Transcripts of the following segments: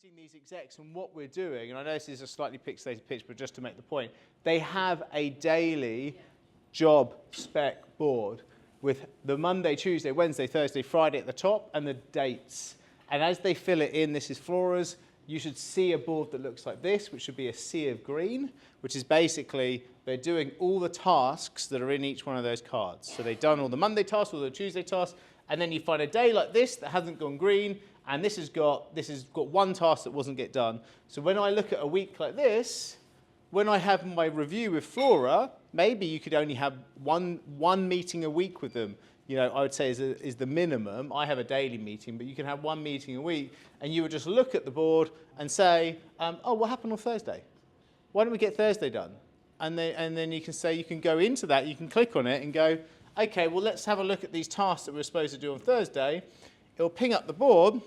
recruiting these execs and what we're doing, and I know this is a slightly pixelated pitch, but just to make the point, they have a daily job spec board with the Monday, Tuesday, Wednesday, Thursday, Friday at the top and the dates. And as they fill it in, this is Flora's, you should see a board that looks like this, which should be a sea of green, which is basically they're doing all the tasks that are in each one of those cards. So they've done all the Monday tasks, all the Tuesday tasks, and then you find a day like this that hasn't gone green, and this has got one task that wasn't get done. So when I look at a week like this, when I have my review with Flora, maybe you could only have one meeting a week with them. You know, I would say is the minimum. I have a daily meeting, but you can have one meeting a week, and you would just look at the board and say, oh, what happened on Thursday? Why don't we get Thursday done? And then you can say, you can go into that, you can click on it and go, okay, well, let's have a look at these tasks that we're supposed to do on Thursday. It'll ping up the board,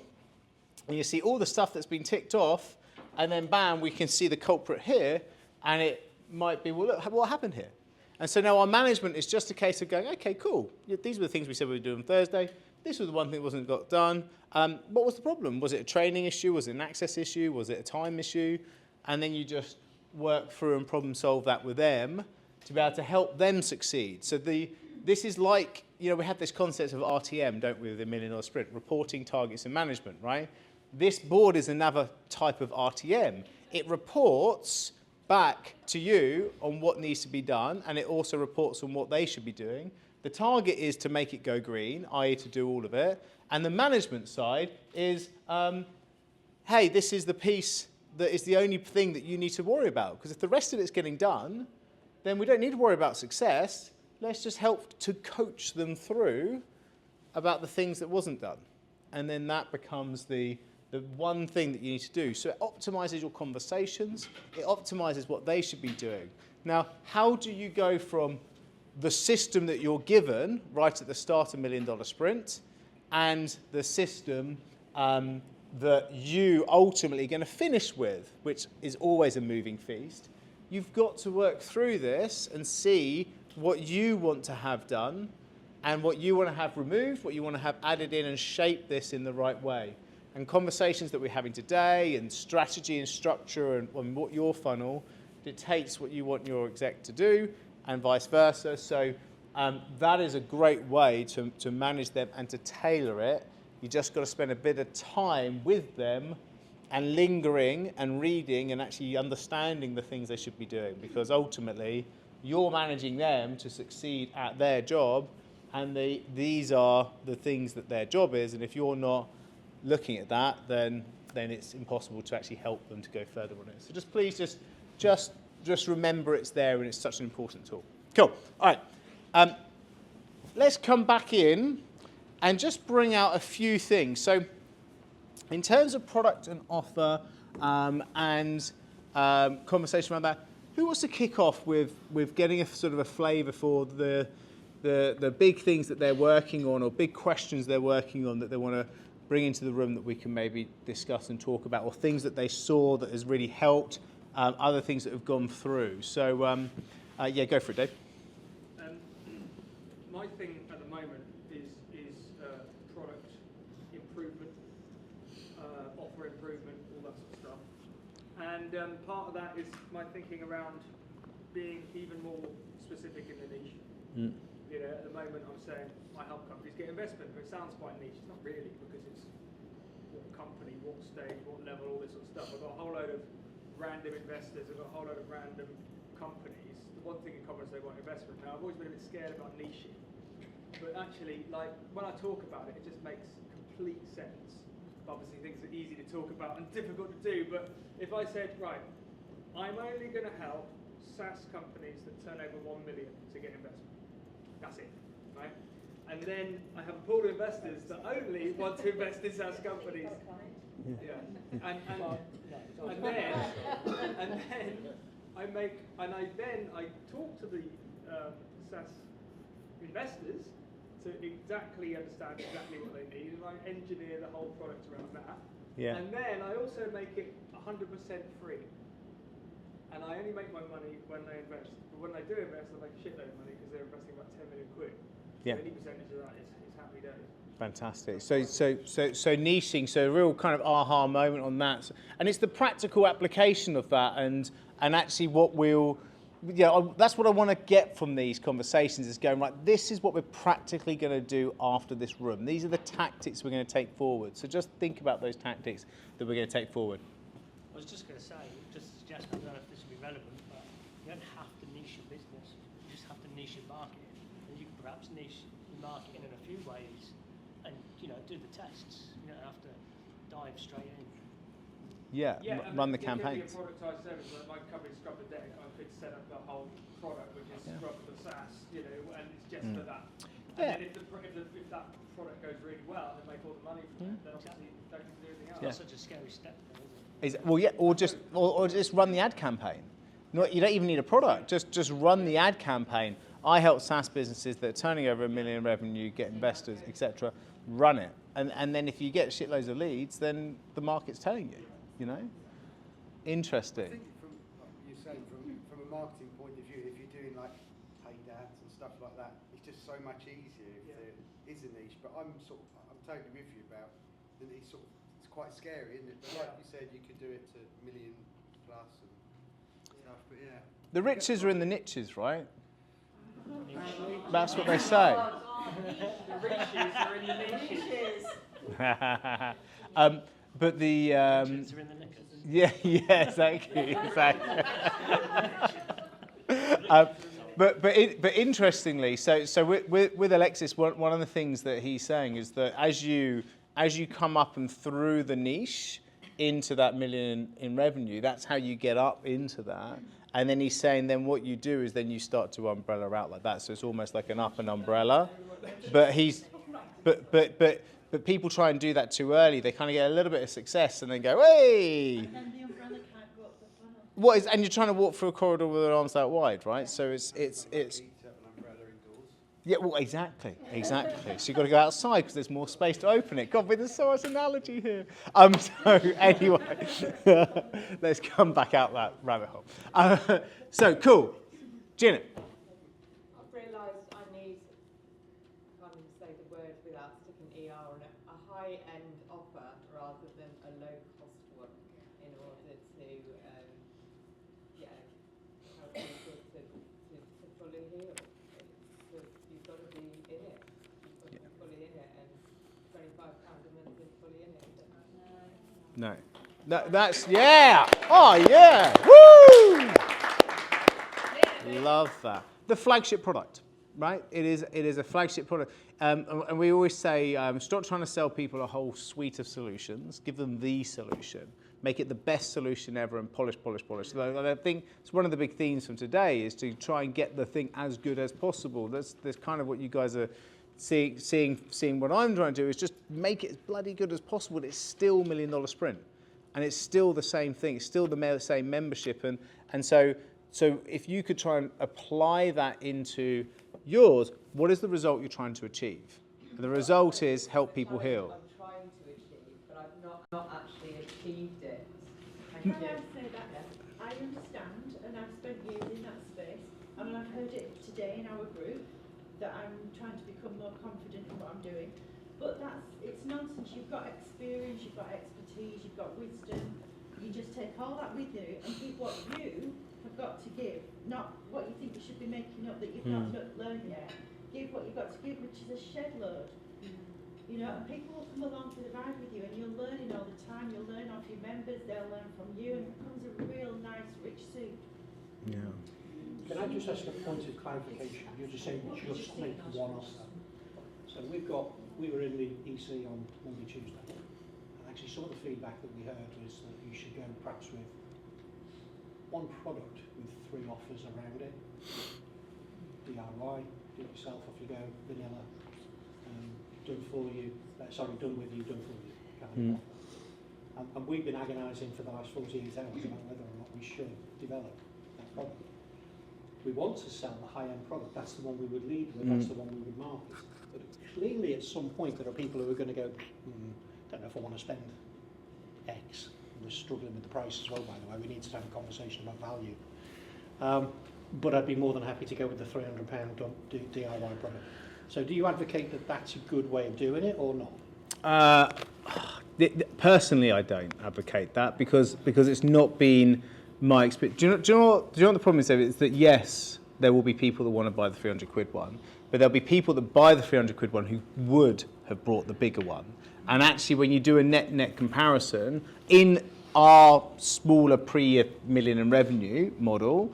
and you see all the stuff that's been ticked off, and then bam, we can see the culprit here, and it might be, well, look, what happened here? And so now our management is just a case of going, okay, cool. These were the things we said we would do on Thursday. This was the one thing that wasn't got done. What was the problem? Was it a training issue? Was it an access issue? Was it a time issue? And then you just work through and problem solve that with them to be able to help them succeed. So this is like, you know, we have this concept of RTM, don't we, with the $1 Million Sprint, reporting, targets, and management, right? This board is another type of RTM. It reports back to you on what needs to be done, and it also reports on what they should be doing. The target is to make it go green, i.e. to do all of it. And the management side is, hey, this is the piece that is the only thing that you need to worry about. Because if the rest of it's getting done, then we don't need to worry about success. Let's just help to coach them through about the things that wasn't done. And then that becomes the one thing that you need to do. So it optimizes your conversations. It optimizes what they should be doing. Now, how do you go from the system that you're given right at the start of $1 Million Sprint and the system that you ultimately are going to finish with, which is always a moving feast? You've got to work through this and see what you want to have done and what you want to have removed, what you want to have added in, and shape this in the right way. And conversations that we're having today and strategy and structure and what your funnel dictates what you want your exec to do and vice versa. So that is a great way to manage them and to tailor it. You just got to spend a bit of time with them and lingering and reading and actually understanding the things they should be doing, because ultimately you're managing them to succeed at their job, and these are the things that their job is, and if you're not looking at that, then it's impossible to actually help them to go further on it. So just please just remember it's there, and it's such an important tool. Cool. All right. Let's come back in and just bring out a few things. So in terms of product and offer and conversation around that, who wants to kick off with getting a sort of a flavour for the big things that they're working on, or big questions they're working on that they want to bring into the room that we can maybe discuss and talk about, or things that they saw that has really helped, other things that have gone through. So, yeah, go for it, Dave. My thing at the moment is product improvement, offer improvement, all that sort of stuff. And part of that is my thinking around being even more specific in the niche. You know, at the moment I'm saying I help companies get investment, but it sounds quite niche. It's not really, because it's what company, what stage, what level, all this sort of stuff. I've got a whole load of random investors, I've got a whole load of random companies. The one thing in common is they want investment. Now, I've always been a bit scared about niching, but actually, like, when I talk about it, it just makes complete sense. Obviously, things are easy to talk about and difficult to do, but if I said, right, I'm only going to help SaaS companies that turn over 1 million to get investment. That's it, right? And then I have a pool of investors that only want to invest in SaaS companies. Yeah. And then I talk to the SaaS investors to exactly understand exactly what they need, and I engineer the whole product around that. Yeah. And then I also make it 100% free. And I only make my money when they invest. But when they do invest, I make a shitload of money because they're investing about 10 million quid. Yeah. So any percentage of that is happy days. Fantastic. So niching, so a real kind of aha moment on that, and it's the practical application of that, and actually what we'll, that's what I want to get from these conversations is going, right, this is what we're practically going to do after this room. These are the tactics we're going to take forward. So just think about those tactics that we're going to take forward. I was just going to say, just to suggest, I don't know if this will be relevant, but you don't have to niche your business. You just have to niche your market, and you can perhaps niche your marketing in a few ways, and do the tests. You don't have to dive straight in. Yeah, run the it could campaigns. be a productised service, like my company Scrub the Deck. I could set up a whole product which is Scrub for SaaS, and it's just for that. And then if that product goes really well and they make all the money from it, then obviously they can do anything else. That's such a scary step, though, isn't it? Well, yeah, or just run the ad campaign. You don't even need a product. Just run the ad campaign. I help SaaS businesses that are turning over $1 million revenue, get investors, etc. Run it, and then if you get shitloads of leads, then the market's telling you. Interesting. I think from like you're saying, from a marketing point of view, if you're doing like paid ads and stuff like that, it's just so much easier if there is a niche. But I'm totally with you about that. It's quite scary, isn't it? But like you said, you could do it to $1 million plus and stuff. But yeah, The riches are in the niches, right? That's what they say. The riches are in the niches. But the Chips are in the knickers. yeah, exactly. But interestingly, so with Alexis, one of the things that he's saying is that as you come up and through the niche into that $1 million in revenue, that's how you get up into that. And then he's saying then what you do is then you start to umbrella out like that. So it's almost like an up and umbrella. But people try and do that too early. They kind of get a little bit of success and then go, hey! And then the umbrella can't go up the funnel. What is? And you're trying to walk through a corridor with your arms that wide, right? So it's eats up an umbrella indoors. yeah, well, exactly. So you've got to go outside because there's more space to open it. God, there's so much analogy here. So anyway, let's come back out that rabbit hole. So cool, Janet. I've realised I need, I can't even say the word without sticking ER on it, a high-end offer rather than a low-cost one in order to, help people to fully heal. You've got to be in it. You've got to be fully in it, and £25 a month is fully in it. No. That's yeah. Oh yeah. Woo! Love that. The flagship product, right? It is a flagship product, and we always say stop trying to sell people a whole suite of solutions. Give them the solution. Make it the best solution ever, and polish. So I think it's one of the big themes from today is to try and get the thing as good as possible. That's kind of what you guys are seeing. What I'm trying to do is just make it as bloody good as possible. It's still $1 million sprint, and it's still the same thing. It's still the same membership, and so if you could try and apply that into yours, what is the result you're trying to achieve? The result is help people heal. I'm trying to achieve, but I've not actually achieved it. Can I say that? I understand, and I've spent years in that space, and I've heard it today in our group that I'm trying to become more confident in what I'm doing. But it's nonsense. You've got experience, you've got expertise, you've got wisdom. You just take all that with you and give what you have got to give, not what you think you should be making up that you've not learned yet. Give what you've got to give, which is a shed load. And people will come along for the ride with you, and you're learning all the time. You'll learn off your members, they'll learn from you, and it becomes a real nice, rich soup. Yeah. Can I just ask a point of clarification? You're just saying just make one offer. So we were in the EC on Monday, Tuesday, and actually some of the feedback that we heard was that you should go perhaps with one product with 3 offers around it. DIY, do it yourself, off you go, vanilla, done for you, done with you, done for you kind of offer. And we've been agonising for the last 48 hours about whether or not we should develop that product. We want to sell the high-end product, that's the one we would lead with, that's the one we would market. But clearly at some point there are people who are going to go, don't know if I want to spend X. We're struggling with the price as well, by the way. We need to have a conversation about value. But I'd be more than happy to go with the £300 DIY product. So do you advocate that that's a good way of doing it or not? Personally, I don't advocate that because it's not been my experience. Do you know what the problem is, David? Is that yes, there will be people that want to buy the 300 quid one, but there'll be people that buy the 300 quid one who would have brought the bigger one. And actually, when you do a net comparison in our smaller pre-million in revenue model,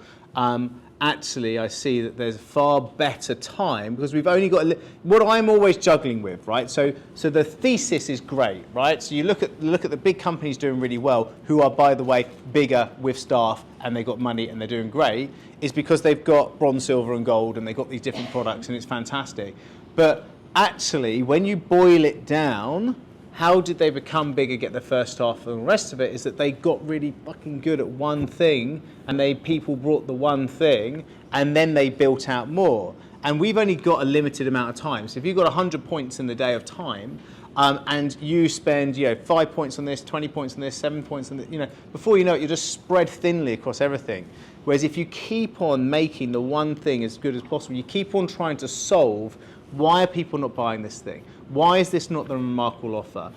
actually I see that there's a far better time because we've only got what I'm always juggling with, right? So the thesis is great, right? So you look at the big companies doing really well, who are, by the way, bigger with staff and they've got money and they're doing great, is because they've got bronze, silver and gold and they've got these different products and it's fantastic. But actually, when you boil it down, how did they become bigger, get their first staff, and the rest of it is that they got really fucking good at one thing and people brought the one thing and then they built out more. And we've only got a limited amount of time. So if you've got 100 points in the day of time and you spend 5 points on this, 20 points on this, 7 points on this, before you know it, you're just spread thinly across everything. Whereas if you keep on making the one thing as good as possible, you keep on trying to solve why are people not buying this thing? Why is this not the remarkable offer?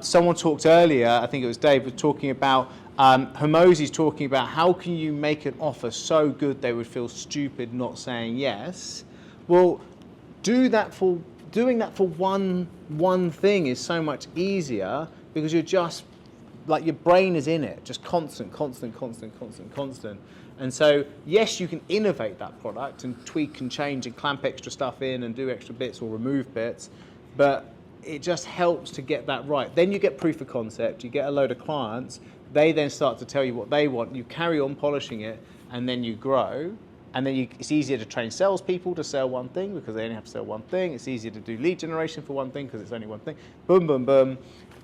Someone talked earlier, I think it was Dave, was talking about, Hormozi's talking about how can you make an offer so good they would feel stupid not saying yes. Well, doing that for one thing is so much easier because you're just, like your brain is in it, just constant. And so, yes, you can innovate that product and tweak and change and clamp extra stuff in and do extra bits or remove bits, but it just helps to get that right. Then you get proof of concept, you get a load of clients, they then start to tell you what they want, you carry on polishing it, and then you grow. And then it's easier to train salespeople to sell one thing because they only have to sell one thing. It's easier to do lead generation for one thing because it's only one thing. Boom, boom, boom.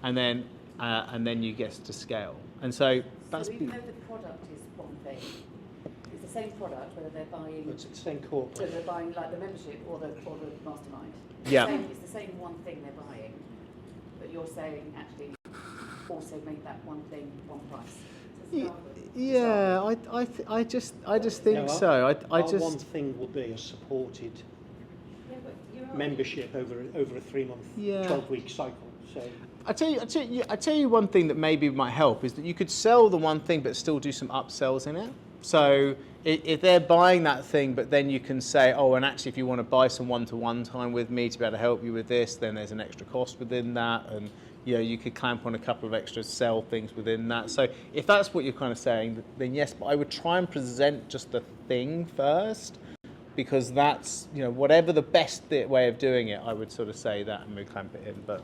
And then you get to scale. And so that's... So even though the product is one thing, it's the same product, whether they're buying... It's the same corporate. Whether they're buying like the membership or the mastermind. Yeah. It's the same one thing they're buying, but you're saying actually also make that one thing one price. Yeah, I just think so. I just one thing will be a supported membership over a 3-month, 12-week cycle. So I tell you one thing that maybe might help is that you could sell the one thing but still do some upsells in it. So if they're buying that thing, but then you can say, oh, and actually if you want to buy some one-to-one time with me to be able to help you with this, then there's an extra cost within that, and you could clamp on a couple of extra sell things within that. So if that's what you're kind of saying, then yes, but I would try and present just the thing first, because that's, whatever the best way of doing it, I would sort of say that and we clamp it in. But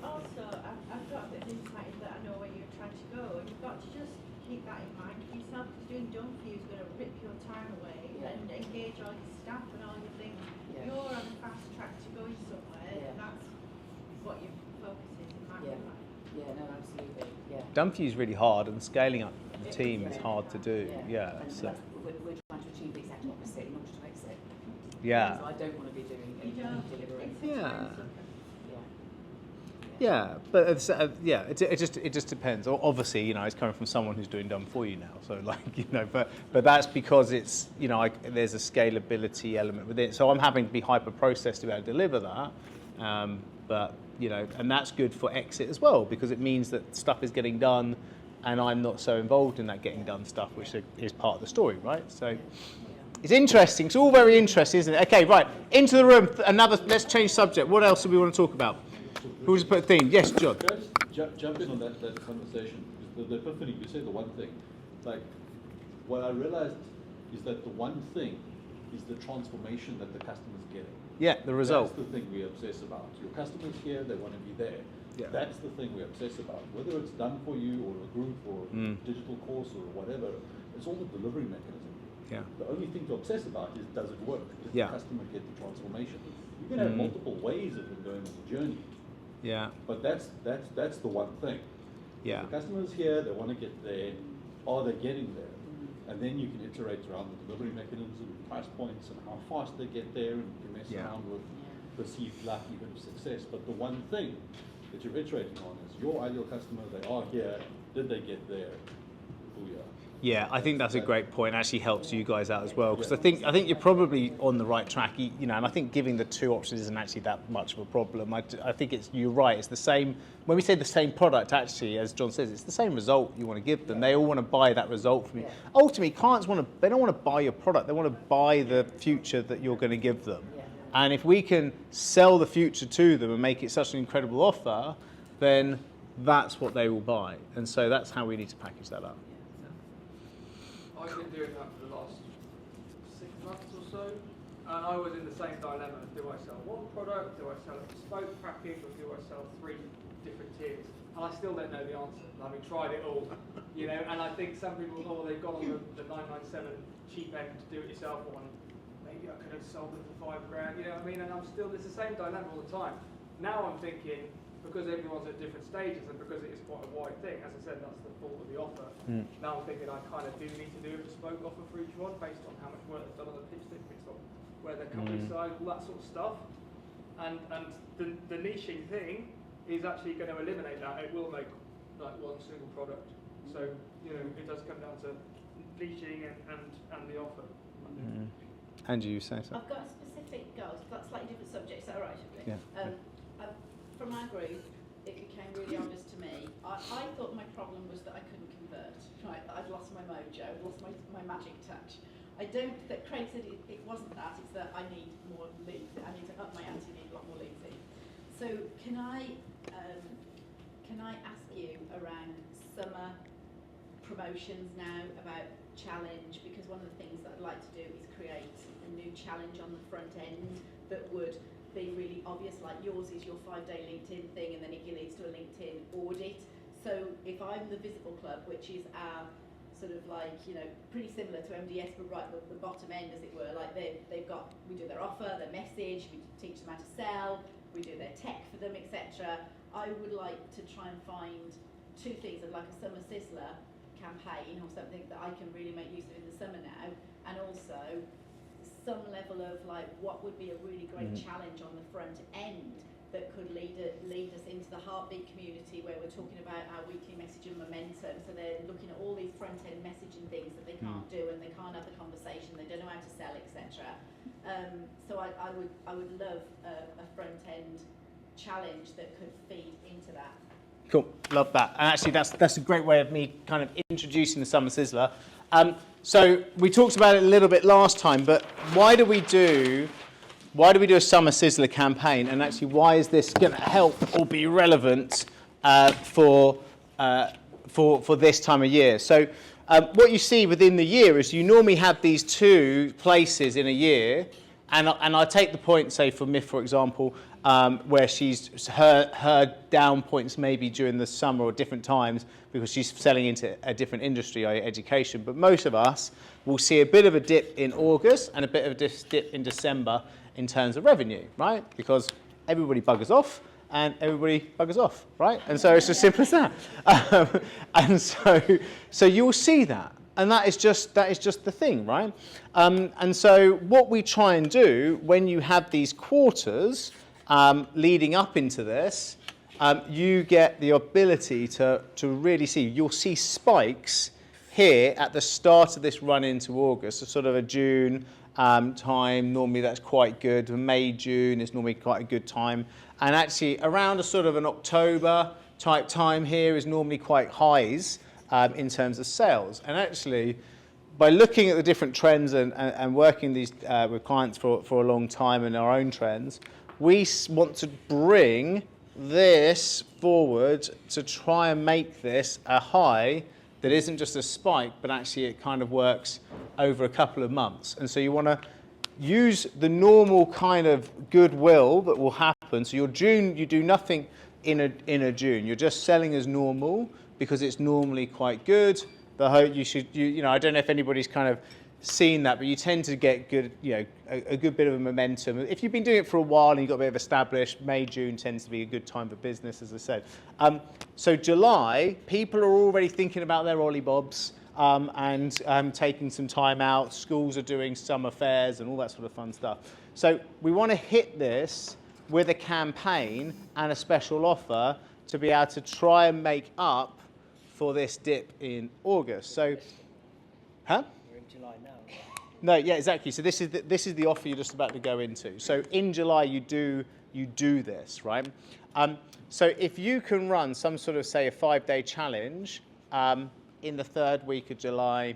also, I've got a bit of insight that I know where you're trying to go, and you've got to just keep that in mind for yourself, because doing done for you is going to rip your time away and engage all your staff and all your things. You're on a fast track to going somewhere, and that's what your focus is in my life. Yeah, no, absolutely. Yeah. done for you is really hard, and scaling up the team is hard to do. Yeah. And So we're trying to achieve the exact opposite in order to exit. yeah. So I don't want to be doing You anything don't. delivering. It's Yeah. expensive. Yeah, but it just depends. Obviously, it's coming from someone who's doing done for you now. So but that's because it's there's a scalability element with it. So I'm having to be hyper processed to be able to deliver that. But and that's good for exit as well, because it means that stuff is getting done, and I'm not so involved in that getting done stuff, which is part of the story, right? So. It's interesting. It's all very interesting, isn't it? Okay, right. Into the room. Let's change subject. What else do we want to talk about? Who just put a theme? Yes, John. Just jump in on that conversation. The epiphany, you say the one thing. Like, what I realized is that the one thing is the transformation that the customer's getting. Yeah, the result. That's the thing we obsess about. Your customers here, they want to be there. Yeah. That's the thing we obsess about. Whether it's done for you or a group or a digital course or whatever, it's all the delivery mechanism. Yeah. The only thing to obsess about is, does it work? Does Yeah. the customer get the transformation? You can have multiple ways of it going on the journey, Yeah. but that's the one thing. Yeah. The customer's here, they want to get there. Are they getting there? And then you can iterate around the delivery mechanism, price points, and how fast they get there, and you can mess around with perceived luck, even success. But the one thing that you're iterating on is your ideal customer. They are here. Did they get there? Booyah. Yeah, I think that's a great point. It actually helps you guys out as well, because I think you're probably on the right track. And I think giving the two options isn't actually that much of a problem. I think you're right. It's the same when we say the same product. Actually, as John says, it's the same result you want to give them. They all want to buy that result from you. Ultimately, clients they don't want to buy your product. They want to buy the future that you're going to give them. And if we can sell the future to them and make it such an incredible offer, then that's what they will buy. And so that's how we need to package that up. I've been doing that for the last 6 months or so, and I was in the same dilemma. Do I sell one product? Do I sell a bespoke package, or do I sell 3 different tiers? And I still don't know the answer. Having tried it all, and I think some people, they've gone on the 997 cheap end do-it-yourself one. Maybe I could have sold it for £5,000, you know what I mean? And it's the same dilemma all the time. Now I'm thinking, because everyone's at different stages and because it is quite a wide thing, as I said, that's the fault of the offer. Now I'm thinking I kind of do need to do a bespoke offer for each one based on how much work they've done on the pitch deck, based on where their company size, all that sort of stuff. And the niching thing is actually going to eliminate that. It will make like one single product. So, it does come down to niching and the offer. Angie, you say so? I've got a specific goal. That's slightly different subject. Is that all right, Shipley? Yeah. From our group, it became really obvious to me. I thought my problem was that I couldn't convert. Right, I'd lost my mojo, I'd lost my magic touch. That Craig said it wasn't that, it's that I need more leads. I need to up my ante, need a lot more leads in. So can I ask you around summer promotions now about challenge? Because one of the things that I'd like to do is create a new challenge on the front end that would be really obvious, like yours is your 5-day LinkedIn thing, and then it leads to a LinkedIn audit. So if I'm the Visible Club, which is our sort of like, pretty similar to MDS, but right at the bottom end, as it were, like we do their offer, their message, we teach them how to sell, we do their tech for them, etc. I would like to try and find 2 things, like a summer sizzler campaign or something that I can really make use of in the summer now, and also some level of like what would be a really great challenge on the front end that could lead us into the Heartbeat community, where we're talking about our weekly message and momentum. So they're looking at all these front end messaging things that they can't do, and they can't have the conversation, they don't know how to sell, etc. So I would love a front end challenge that could feed into that. Cool, love that. And actually, that's a great way of me kind of introducing the Summer Sizzler. So we talked about it a little bit last time, but why do we do a Summer Sizzler campaign? And actually, why is this going to help or be relevant for this time of year? So what you see within the year is you normally have these 2 places in a year, and I take the point, say for Myth, for example, where her down points maybe during the summer or different times because she's selling into a different industry, i.e. education. But most of us will see a bit of a dip in August and a bit of a dip in December in terms of revenue, right? Because everybody buggers off and everybody buggers off, right? And so it's as simple as that. And so you'll see that. And that is just the thing, right? And so what we try and do when you have these quarters leading up into this, you get the ability to really see. You'll see spikes here at the start of this run into August, so sort of a June time. Normally that's quite good. May, June is normally quite a good time. And actually around a sort of an October type time here is normally quite highs in terms of sales. And actually, by looking at the different trends and working these with clients for a long time and our own trends, we want to bring this forward to try and make this a high that isn't just a spike, but actually it kind of works over a couple of months. And so you want to use the normal kind of goodwill that will happen. So your June, you do nothing in a June. You're just selling as normal because it's normally quite good. I don't know if anybody's kind of seen that, but you tend to get good, a good bit of a momentum. If you've been doing it for a while and you've got a bit of established, May, June tends to be a good time for business, as I said. So July, people are already thinking about their Ollie Bobs and taking some time out. Schools are doing summer fairs and all that sort of fun stuff. So we want to hit this with a campaign and a special offer to be able to try and make up for this dip in August. So Huh? We're in July now. No, yeah, exactly. So this is the offer you're just about to go into. So in July you do this, right? So if you can run some sort of, say, a 5-day challenge in the 3rd week of July,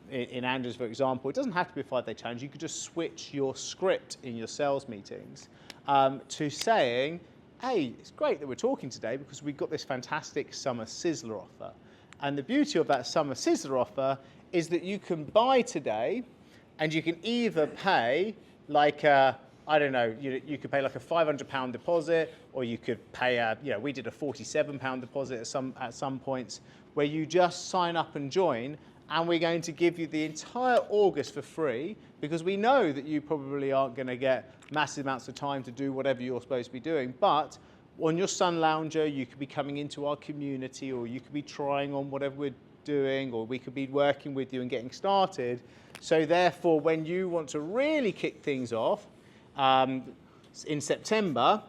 in Andrews, for example, it doesn't have to be a 5-day challenge. You could just switch your script in your sales meetings to saying, hey, it's great that we're talking today because we've got this fantastic summer sizzler offer. And the beauty of that summer sizzler offer is that you can buy today and you can either pay like I don't know, you could pay like a £500 deposit, or you could pay we did a £47 deposit at some points, where you just sign up and join, and we're going to give you the entire August for free, because we know that you probably aren't going to get massive amounts of time to do whatever you're supposed to be doing. But on your Sun Lounger, you could be coming into our community, or you could be trying on whatever we're doing, or we could be working with you and getting started. So therefore, when you want to really kick things off in September,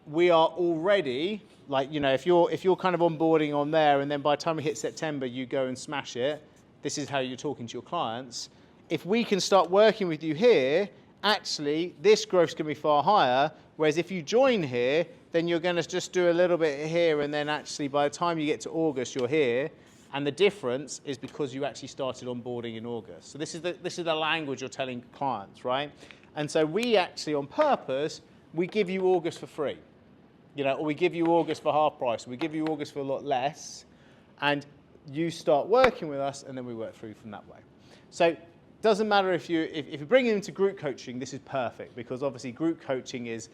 we are already, like, if you're kind of onboarding on there, and then by the time we hit September, you go and smash it, this is how you're talking to your clients. If we can start working with you here, actually, this growth's going to be far higher. Whereas if you join here, then you're going to just do a little bit here, and then actually by the time you get to August, you're here. And the difference is because you actually started onboarding in August. So this is the language you're telling clients, right? And so we actually, on purpose, we give you August for free, or we give you August for half price, we give you August for a lot less, and you start working with us, and then we work through from that way. So it doesn't matter if you bring them into group coaching, this is perfect, because obviously group coaching is,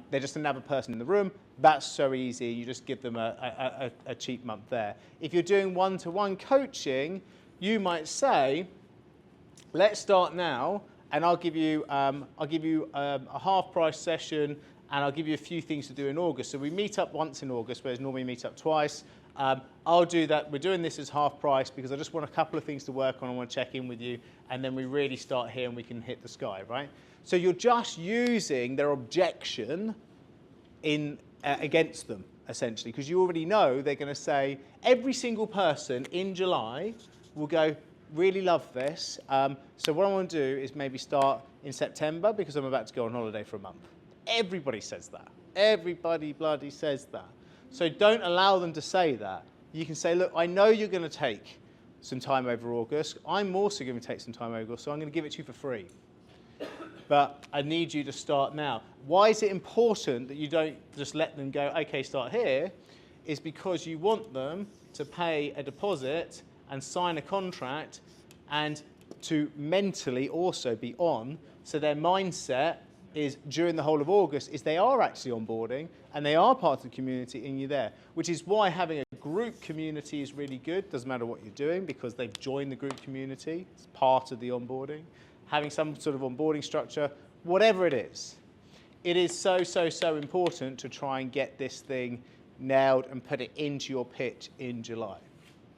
they're just another person in the room. That's so easy. You just give them a cheap month there. If you're doing one-to-one coaching, you might say, let's start now, and I'll give you a half-price session, and I'll give you a few things to do in August. So we meet up once in August, whereas normally we meet up twice. I'll do that. We're doing this as half price because I just want a couple of things to work on. I want to check in with you, and then we really start here and we can hit the sky, right? So you're just using their objection against them, essentially, because you already know they're going to say, every single person in July will go, really love this. So what I want to do is maybe start in September because I'm about to go on holiday for a month. Everybody says that. Everybody bloody says that. So don't allow them to say that. You can say, look, I know you're going to take some time over August. I'm also going to take some time over August, so I'm going to give it to you for free. But I need you to start now. Why is it important that you don't just let them go, okay, start here? Is because you want them to pay a deposit and sign a contract, and to mentally also be on, so their mindset is during the whole of August is they are actually onboarding and they are part of the community and you're there, which is why having a group community is really good. Doesn't matter what you're doing because they've joined the group community. It's part of the onboarding. Having some sort of onboarding structure, whatever it is so, so, so important to try and get this thing nailed and put it into your pitch in July.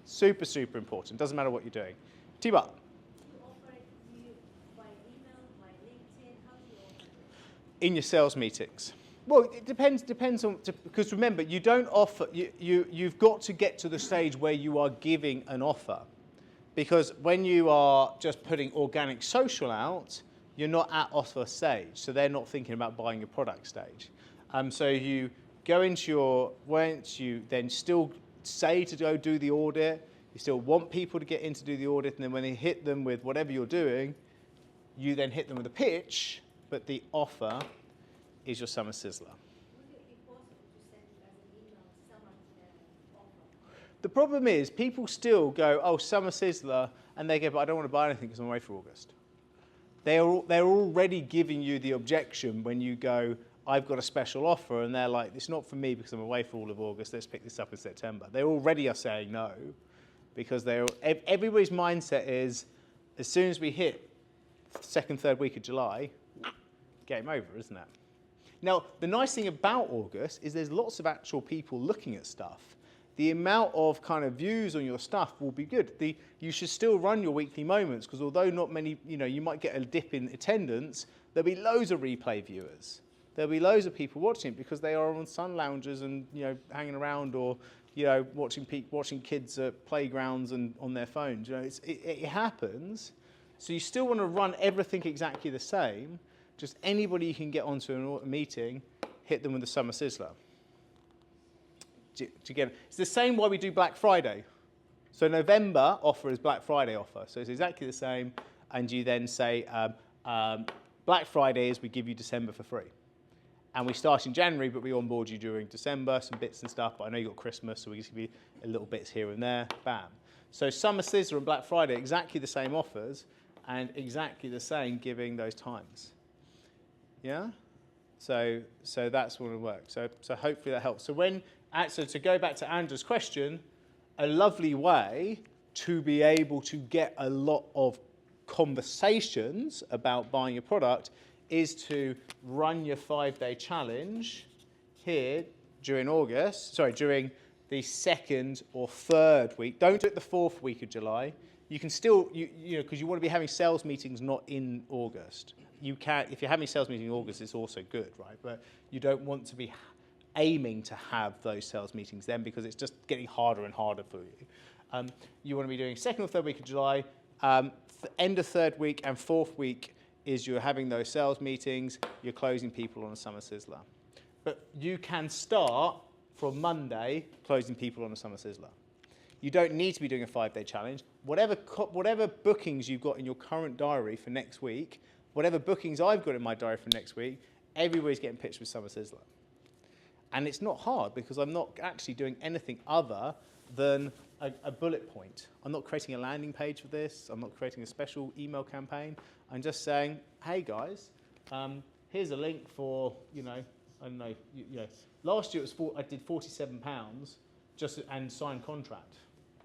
Super, super important. Doesn't matter what you're doing. T-Bar. In your sales meetings? Well, it depends on, because remember, you don't offer, you've got to get to the stage where you are giving an offer. Because when you are just putting organic social out, you're not at offer stage. So they're not thinking about buying your product stage. So you go into your, once you then still say to go do the audit, you still want people to get in to do the audit, and then when they hit them with whatever you're doing, you then hit them with a pitch, but the offer is your summer sizzler. Would it be possible to send you as an email summer offer? The problem is people still go, oh, summer sizzler, and they go, but I don't want to buy anything because I'm away for August. They're already giving you the objection when you go, I've got a special offer, and they're like, it's not for me because I'm away for all of August, let's pick this up in September. They already are saying no, because everybody's mindset is, as soon as we hit second, third week of July, game over, isn't it? Now, the nice thing about August is there's lots of actual people looking at stuff. The amount of kind of views on your stuff will be good. You should still run your weekly moments, because although not many, you might get a dip in attendance, there'll be loads of replay viewers. There'll be loads of people watching it because they are on sun loungers and hanging around, or watching kids at playgrounds and on their phones. It happens. So you still want to run everything exactly the same. Just anybody you can get onto a meeting, hit them with the Summer Sizzler. Do you get it? It's the same why we do Black Friday. So November offer is Black Friday offer. So it's exactly the same. And you then say, Black Friday is we give you December for free. And we start in January, but we onboard you during December, some bits and stuff. But I know you've got Christmas, so we give you a little bits here and there. Bam. So Summer Sizzler and Black Friday, exactly the same offers and exactly the same giving those times. Yeah? So that's what it works. So hopefully that helps. So to go back to Andrew's question, a lovely way to be able to get a lot of conversations about buying a product is to run your 5-day challenge here during the 2nd or 3rd week. Don't do it the 4th week of July. You can still, because you want to be having sales meetings not in August. You can, if you're having sales meetings in August, it's also good, right? But you don't want to be aiming to have those sales meetings then because it's just getting harder and harder for you. You want to be doing 2nd or 3rd week of July. End of 3rd week and 4th week is you're having those sales meetings, you're closing people on a Summer Sizzler. But you can start from Monday closing people on a Summer Sizzler. You don't need to be doing a 5-day challenge. Whatever bookings you've got in your current diary for next week, whatever bookings I've got in my diary for next week, everybody's getting pitched with Summer Sizzler. And it's not hard because I'm not actually doing anything other than a bullet point. I'm not creating a landing page for this. I'm not creating a special email campaign. I'm just saying, hey guys, here's a link for, I don't know, last year I did £47 and signed contract.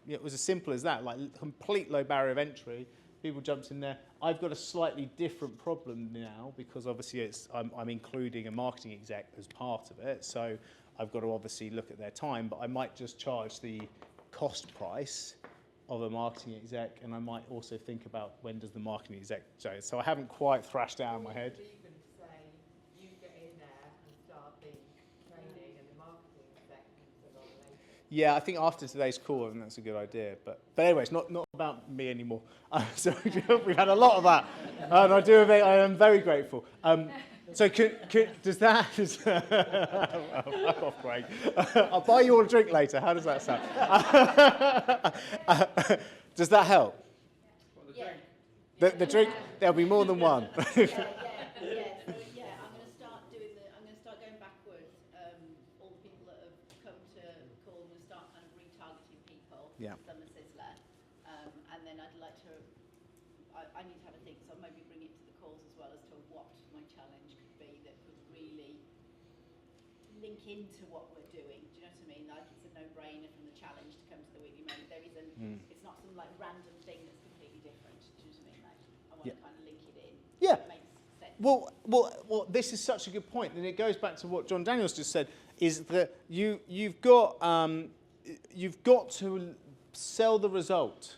It was as simple as that, like complete low barrier of entry. People jumped in there. I've got a slightly different problem now because obviously I'm including a marketing exec as part of it. So I've got to obviously look at their time, but I might just charge the cost price of a marketing exec, and I might also think about when does the marketing exec go. So I haven't quite thrashed out in my head. Even say you get in there and start the training and the marketing exec comes along later. Yeah, I think after today's call, I think that's a good idea. But anyway, it's not about me anymore. So we've had a lot of that, and I am very grateful. So does that? Fuck off, Craig. I'll buy you all a drink later. How does that sound? Does that help? What, the drink? The drink. There'll be more than one. So I'm going to start going backwards. All the people that have come to call, I'm going to start kind of retargeting people. Yeah. Summer Sizzler, and then I'd like to. I need to have a think, so I'll maybe bring it to the calls as well as to what my challenge could be that could really link into what we're doing. Do you know what I mean? Like it's a no-brainer from the challenge to come to the weekly moment. There isn't. It's not some like random thing that's completely different. Do you know what I mean? Like I want to kind of link it in. Yeah. It makes sense. Well, this is such a good point, and it goes back to what John Daniels just said, is that you've got to sell the result.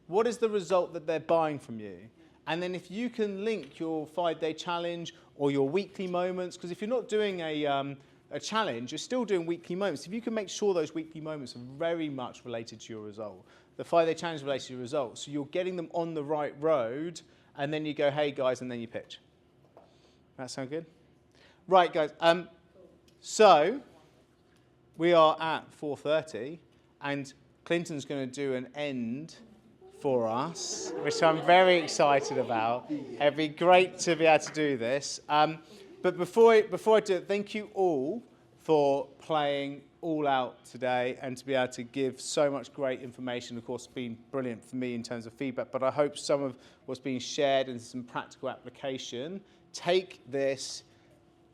What is the result that they're buying from you? And then if you can link your 5-day challenge or your weekly moments, because if you're not doing a challenge, you're still doing weekly moments. If you can make sure those weekly moments are very much related to your result, the 5-day challenge is related to your result, so you're getting them on the right road, and then you go, hey guys, and then you pitch. That sound good? Right, guys. So we are at 4:30, and Clinton's going to do an end for us, which I'm very excited about. It'd be great to be able to do this. But before I do it, thank you all for playing all out today and to be able to give so much great information. Of course, it's been brilliant for me in terms of feedback, but I hope some of what's being shared and some practical application. Take this,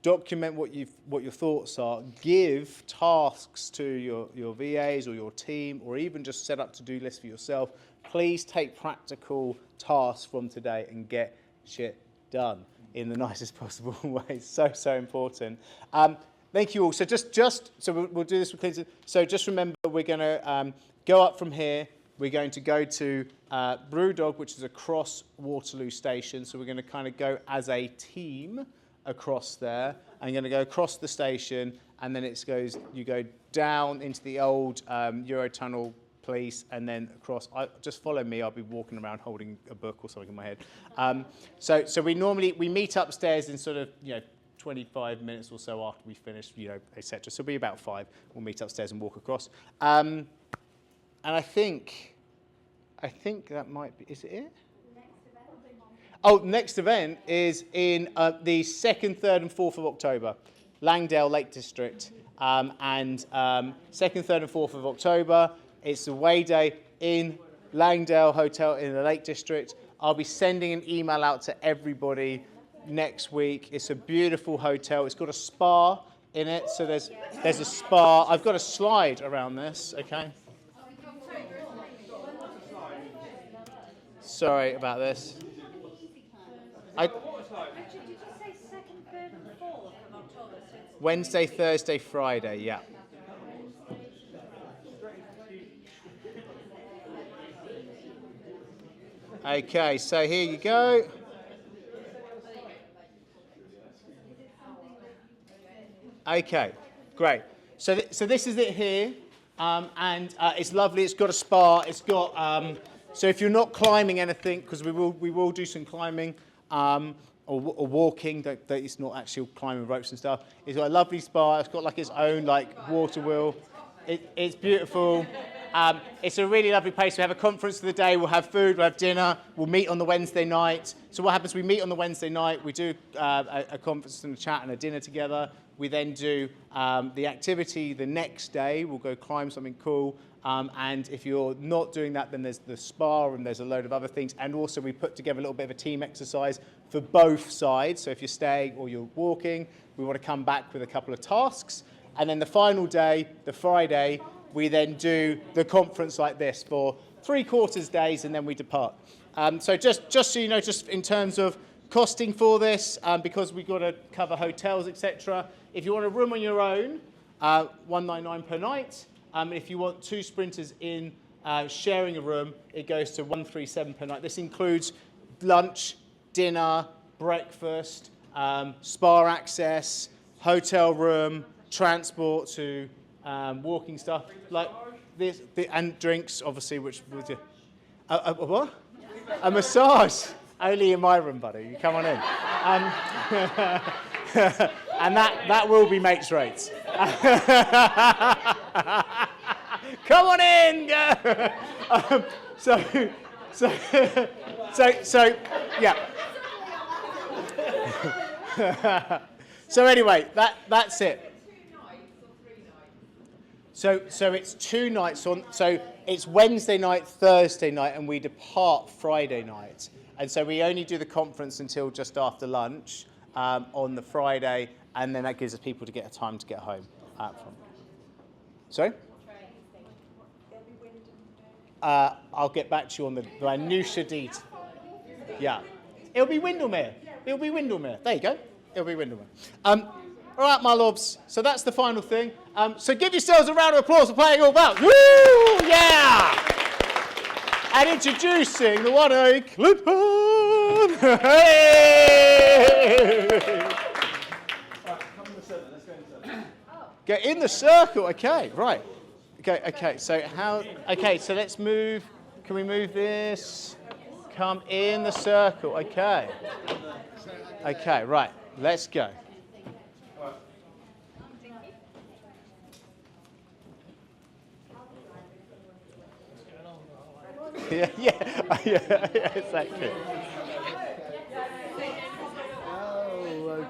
document what your thoughts are, give tasks to your VAs or your team, or even just set up to-do lists for yourself. Please take practical tasks from today and get shit done in the nicest possible way. So important. Thank you all. So so we'll do this with Clinton. So just remember, we're going to go up from here. We're going to go to Brewdog, which is across Waterloo Station. So we're going to kind of go as a team across there. I'm going to go across the station, and then you go down into the old Eurotunnel police, and then across. Just follow me. I'll be walking around holding a book or something in my head. So we meet upstairs in sort of 25 minutes or so after we finish, etc. So it'll be about 5. We'll meet upstairs and walk across. And I think that might be. Is it it? Next event is in the 2nd, 3rd, and 4th of October, Langdale Lake District. And 2nd, 3rd, and 4th of October, it's away day in Langdale Hotel in the Lake District. I'll be sending an email out to everybody next week. It's a beautiful hotel. It's got a spa in it, so there's a spa. I've got a slide around this, okay? Sorry about this. Richard, did you say 2nd, 3rd and 4th of October? So it's Wednesday, Thursday, Friday, yeah. Okay, so here you go. Okay, great. So this is it here, and it's lovely. It's got a spa. It's got so if you're not climbing anything, because we will do some climbing or walking. It's not actually climbing ropes and stuff. It's got a lovely spa. It's got like its own water wheel. It's beautiful. It's a really lovely place. We have a conference for the day. We'll have food. We'll have dinner. We'll meet on the Wednesday night. So what happens? We meet on the Wednesday night. We do a conference and a chat and a dinner together. We then do the activity the next day. We'll go climb something cool. And if you're not doing that, then there's the spa and there's a load of other things. And also we put together a little bit of a team exercise for both sides. So if you're staying or you're walking, we want to come back with a couple of tasks. And then the final day, the Friday, we then do the conference like this for 3/4 days, and then we depart. So just so you know, just in terms of costing for this, because we've got to cover hotels, etc. If you want a room on your own, $199 per night. If you want 2 sprinters in sharing a room, it goes to $137 per night. This includes lunch, dinner, breakfast, spa access, hotel room, transport to walking stuff like this, and drinks, obviously, which we'll do. What? A massage. Only in my room, buddy. You come on in. And that will be mates rates. Come on in. Yeah. So anyway, that's it. So it's 2 nights on. So it's Wednesday night, Thursday night, and we depart Friday night. And so we only do the conference until just after lunch on the Friday, and then that gives us people to get a time to get home from. Sorry? I'll get back to you on the minutiae detail. Yeah. It'll be Windermere. There you go. It'll be Windermere. All right, my lobs. So that's the final thing. So give yourselves a round of applause for playing all that. Woo! Yeah! And introducing the one and only Clifford. Hey! Come in the centre. Let's go in the centre. Get in the circle. Okay, right. Okay. So how? Okay. So let's move. Can we move this? Come in the circle. Okay. Okay. Right. Let's go. Yeah, exactly. Oh,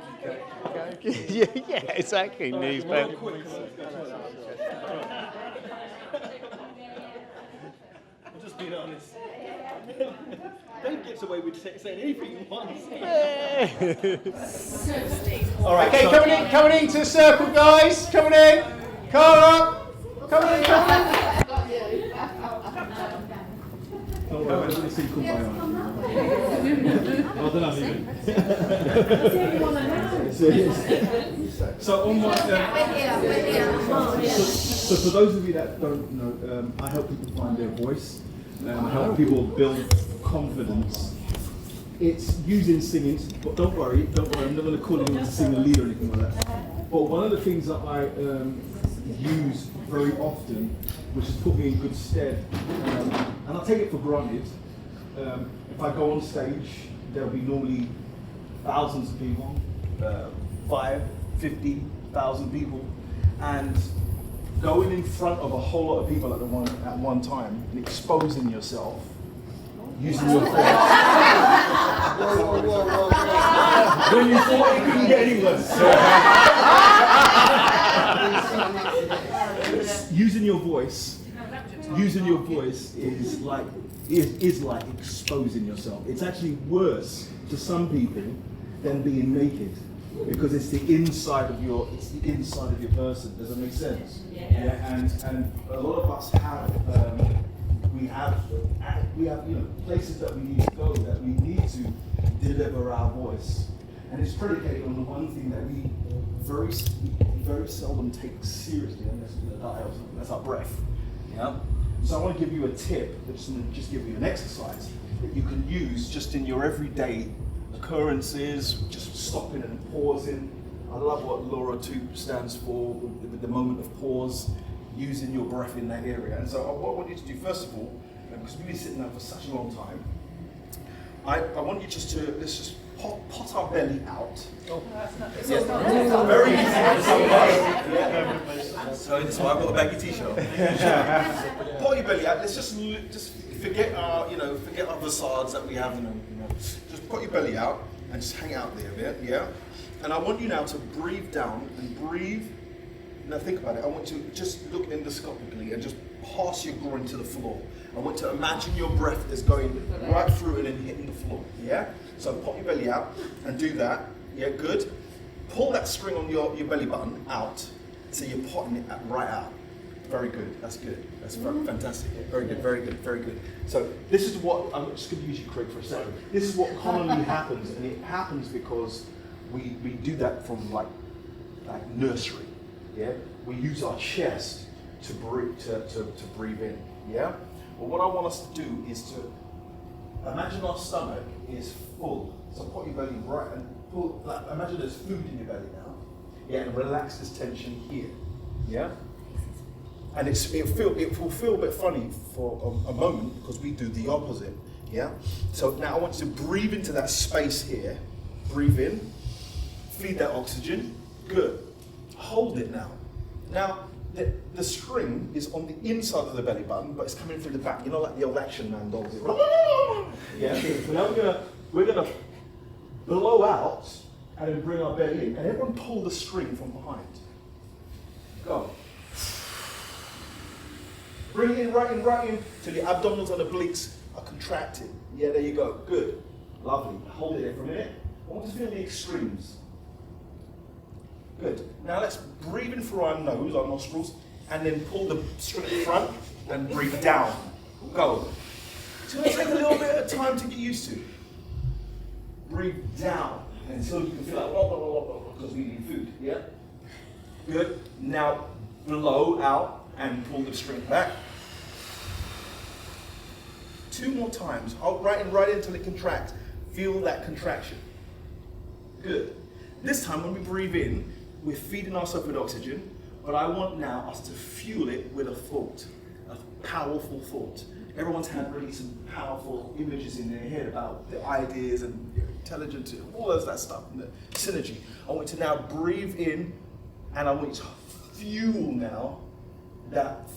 okay. Yeah, exactly. Knees bent. I'm just being honest. Dave gets away with saying anything he wants. All right. Okay, coming into the circle, guys. Coming in. Cara. Coming in. So on my so for those of you that don't know, I help people find their voice. I help people build confidence. It's using singing, but don't worry, I'm not going to call anyone to sing a lead or anything like that. But one of the things that I use very often, which has put me in good stead, and I take it for granted, if I go on stage, there'll be normally thousands of people, 50,000 people, and going in front of a whole lot of people at one time and exposing yourself, using your voice. When you thought it couldn't get any worse. Using your voice is like exposing yourself. It's actually worse to some people than being naked, because it's the inside of your person. Does that make sense? Yeah. And a lot of us have we have places that we need to go, that we need to deliver our voice, and it's predicated on the one thing that we very seldom take seriously, unless we die or something. That's our breath. Yeah. So I want to give you a tip. Just give you an exercise that you can use just in your everyday occurrences, just stopping and pausing. I love what Laura 2 stands for, with the moment of pause, using your breath in that area. And so what I want you to do, first of all, because we've been sitting there for such a long time, I want you just to, let's just pot our belly out. Oh. Very easy. So this is why I've got a baggy t-shirt. Pot your belly out. Let's just forget our facades that we have. Just put your belly out and just hang out there a bit, yeah? And I want you now to breathe down and breathe. Now think about it. I want you to just look endoscopically and just pass your groin to the floor. I want to imagine your breath is going right through it and hitting the floor, yeah? So pop your belly out and do that, yeah, good. Pull that string on your belly button out, so you're potting it right out. Very good, that's good. That's fantastic, yeah, very good, very good, very good. So this is what, I'm just going to use you, Craig, for a second. This is what commonly happens, and it happens because we do that from like nursery, yeah? We use our chest to breathe in, yeah? Well, what I want us to do is to imagine our stomach is full. So put your belly right and pull, imagine there's food in your belly now, yeah, and relax this tension here, yeah? And it will feel a bit funny for a moment, because we do the opposite, yeah? So now I want you to breathe into that space here. Breathe in, feed that oxygen, good. Hold it now. Now, the string is on the inside of the belly button, but it's coming through the back. You know, like the old Action Man does it. Yeah. So now we're gonna blow out and then bring our belly in, and everyone pull the string from behind. Go. Bring it in, right in, till the abdominals and the obliques are contracted. Yeah, there you go. Good. Lovely. Hold it there for a minute. I want to feel the extremes. Good. Now let's breathe in through our nose, our nostrils, and then pull the string in front and breathe down. Go. It's going to take a little bit of time to get used to. Breathe down until you can feel like, because we need food, yeah? Good. Now blow out and pull the string back. 2 more times. Hold right in until it contracts. Feel that contraction. Good. This time when we breathe in, we're feeding ourselves with oxygen, but I want now us to fuel it with a thought, a powerful thought. Everyone's had really some powerful images in their head about the ideas and intelligence and all of that stuff, and the synergy. I want you to now breathe in, and I want you to fuel now that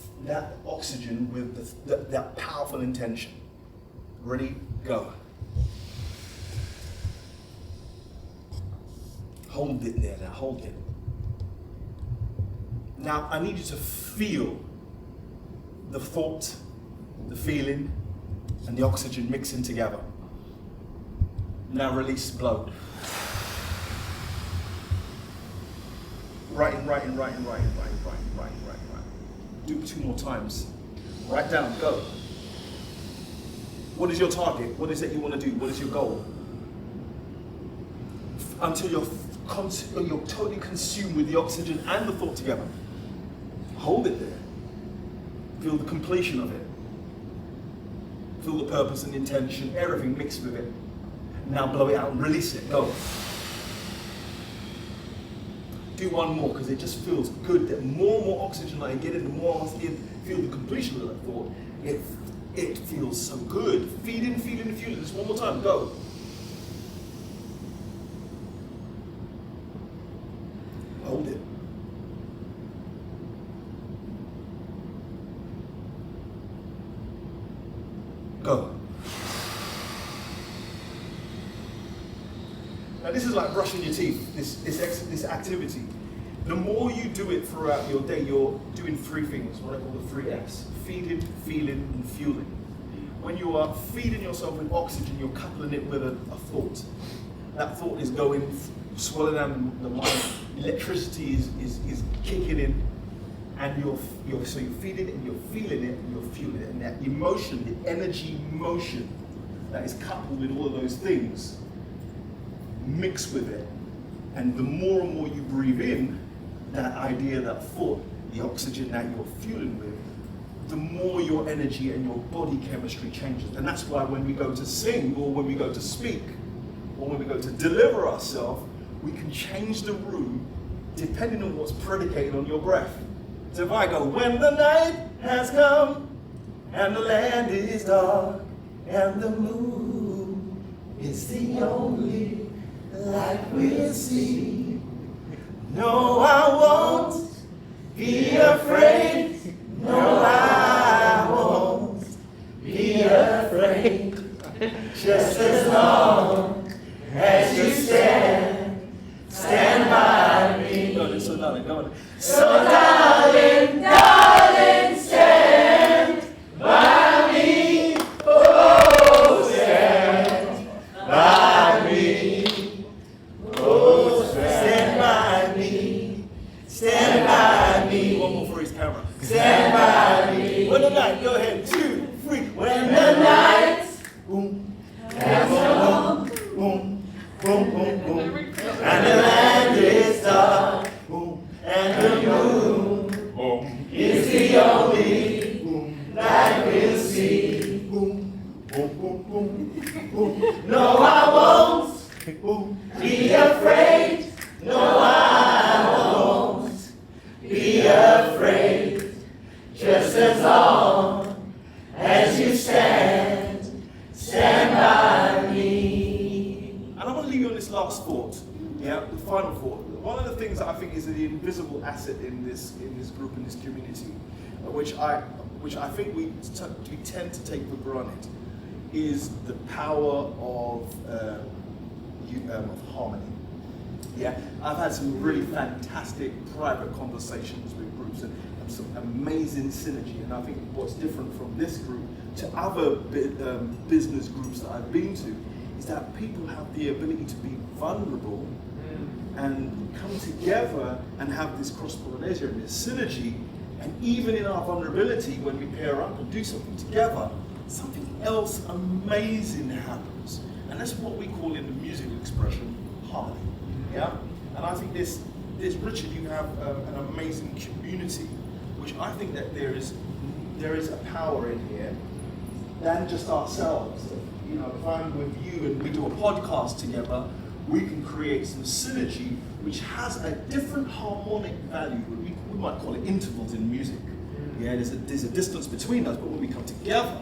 oxygen with that powerful intention. Ready, go. Hold it there now, hold it. Now I need you to feel the thought, the feeling, and the oxygen mixing together. Now release, blow. Right in. Do it 2 more times. Right down, go. What is your target? What is it you want to do? What is your goal? Until you're totally consumed with the oxygen and the thought together. Hold it there. Feel the completion of it. Feel the purpose and intention, everything mixed with it. Now blow it out and release it. Go. do one more because it just feels good. The more and more oxygen I get in, the more I feel the completion of that thought. It feels so good. Feed in, fuel in. Just one more time, go. Hold it. Go. Now this is like brushing your teeth, this activity. The more you do it throughout your day, you're doing three things, what I call the 3 Fs. Feeding, feeling, and fueling. When you are feeding yourself with oxygen, you're coupling it with a thought. That thought is going, swelling down the mind. Electricity is kicking in, and you're feeding it, and you're feeling it, and you're fueling it. And that emotion, the energy motion that is coupled with all of those things, mix with it. And the more and more you breathe in that idea, that thought, the oxygen that you're fueling with, the more your energy and your body chemistry changes. And that's why when we go to sing, or when we go to speak, or when we go to deliver ourselves, we can change the room depending on what's predicated on your breath. So if I go, when the night has come, and the land is dark, and the moon is the only light we'll see. No, I won't be afraid. No, I won't be afraid. Just as long as you stand by me. Go on, so darling, go on. So darling, darling, stand by me. Oh, stand by me. Oh, stand by me. Stand by me. One more for his camera. Stand by me. When the night, go ahead, 2, 3. When the night, boom, has come, boom, boom, boom, boom, and the land is dark, boom, and the moon, boom, is the only boom that we'll see, boom, boom, boom, boom, boom. No, I won't boom, be afraid. No, I won't be afraid. Just as long as you stand by me. And I want to leave you on this last thought, the final thought. One of the things that I think is the invisible asset in this group, in this community, which I think we tend to take for granted, is the power of harmony. Yeah, I've had some really fantastic private conversations with groups and some amazing synergy. And I think what's different from this group to other business groups that I've been to is that people have the ability to be vulnerable and come together and have this cross-pollination and this synergy. And even in our vulnerability, when we pair up and do something together, something else amazing happens. And that's what we call in the musical expression harmony. Yeah? And I think this Richard, you have an amazing community, which I think that there is a power in here than just ourselves. You know, if I'm with you and we do a podcast together, we can create some synergy which has a different harmonic value. We might call it intervals in music. Yeah, there's a distance between us, but when we come together,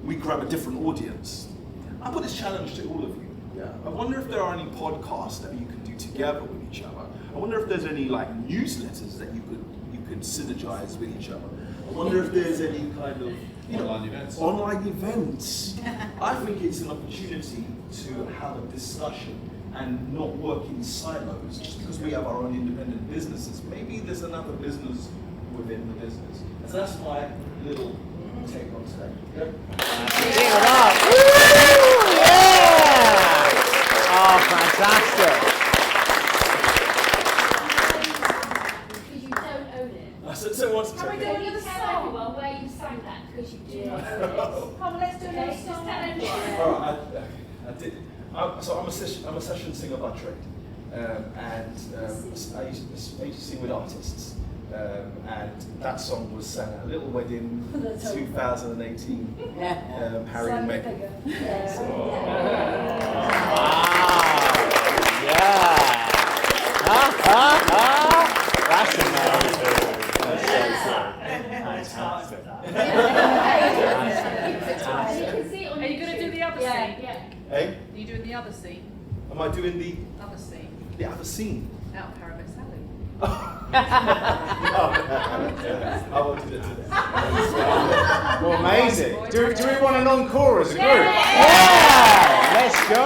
we grab a different audience. I put this challenge to all of you. Yeah. I wonder if there are any podcasts that you can do together with each other. I wonder if there's any like newsletters that you could synergize with each other. I wonder if there's any kind of online events. I think it's an opportunity to have a discussion and not work in silos. Just because we have our own independent businesses, maybe there's another business within the business. And so that's my little take on today. Yep. Give it up. Woo! Yeah! Oh, fantastic. Because you don't own it. So what's the Can we technique? do another song? Everyone where you sang that because you do not own it. Come on, let's do another song. Just tell everyone. All right, I did. So I'm a session singer by trade, and I used to sing with artists, and that song was sang at a little wedding in 2018, Harry and Meghan. Wow! Yeah! That's amazing. That's so good. Fantastic. Are you going to do the other scene? Hey, Are you doing the other scene? am I doing the Other scene? other scene? Out of Paradise Alley. I won't do that today. Well, amazing. Do we want an encore as a group? Yeah! Let's go.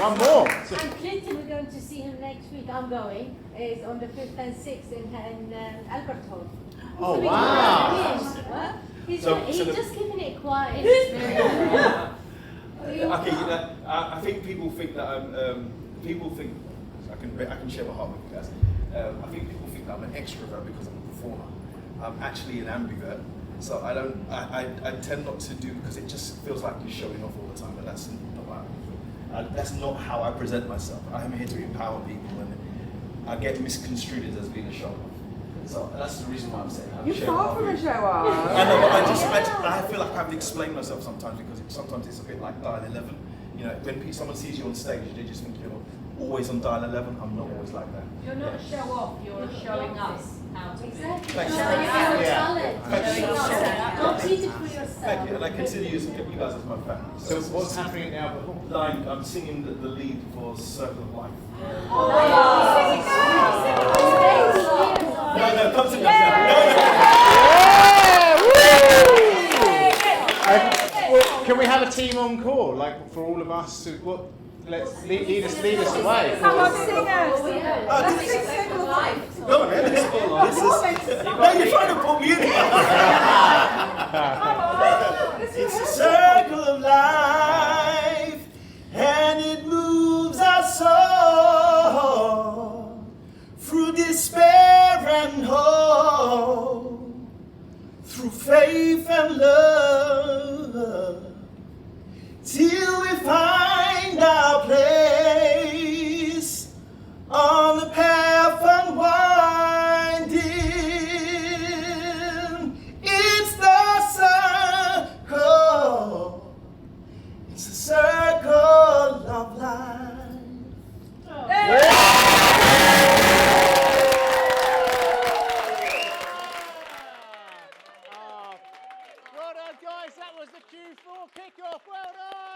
One more. And Clinton, we're going to see him next week. I'm going. It's on the 5th and 6th in Albert Hall. Oh, So we wow. can see him. What? He's So just keeping it quiet. Okay, I think people think that people think I can share my heart with you guys. I think people think that I'm an extrovert because I'm a performer. I'm actually an ambivert. So I tend not to do, because it just feels like you're showing off all the time, but that's not how I present myself. I am here to empower people, and I get misconstrued as being a show off. So that's the reason why I'm saying I'm You're far from a show off. I know, but I feel like I have to explain myself sometimes, because sometimes it's a bit like dial 11. You know, when someone sees you on stage, they just think you're always on dial 11. I'm not always like that. You're not a show off, you're showing us how to be. Exactly. Thanks. Showing your Yeah. talent. Thank you. Showing yourself. Don't keep it for yourself. Thank you, and I consider you guys as my family. So what's happening now? I'm singing the lead for Circle of Life. No, come to me. No. Can we have a team encore, like for all of us? Let's lead us away. Come on, sing us. Let's sing Circle of Life. No, man, no, you're trying to put me in here. It's a circle of life, and it moves us all through despair and hope, through faith and love, till we find our place on the path unwinding. It's the circle. It's a circle of life. Well done, guys. That was the Q4 kickoff. Well done.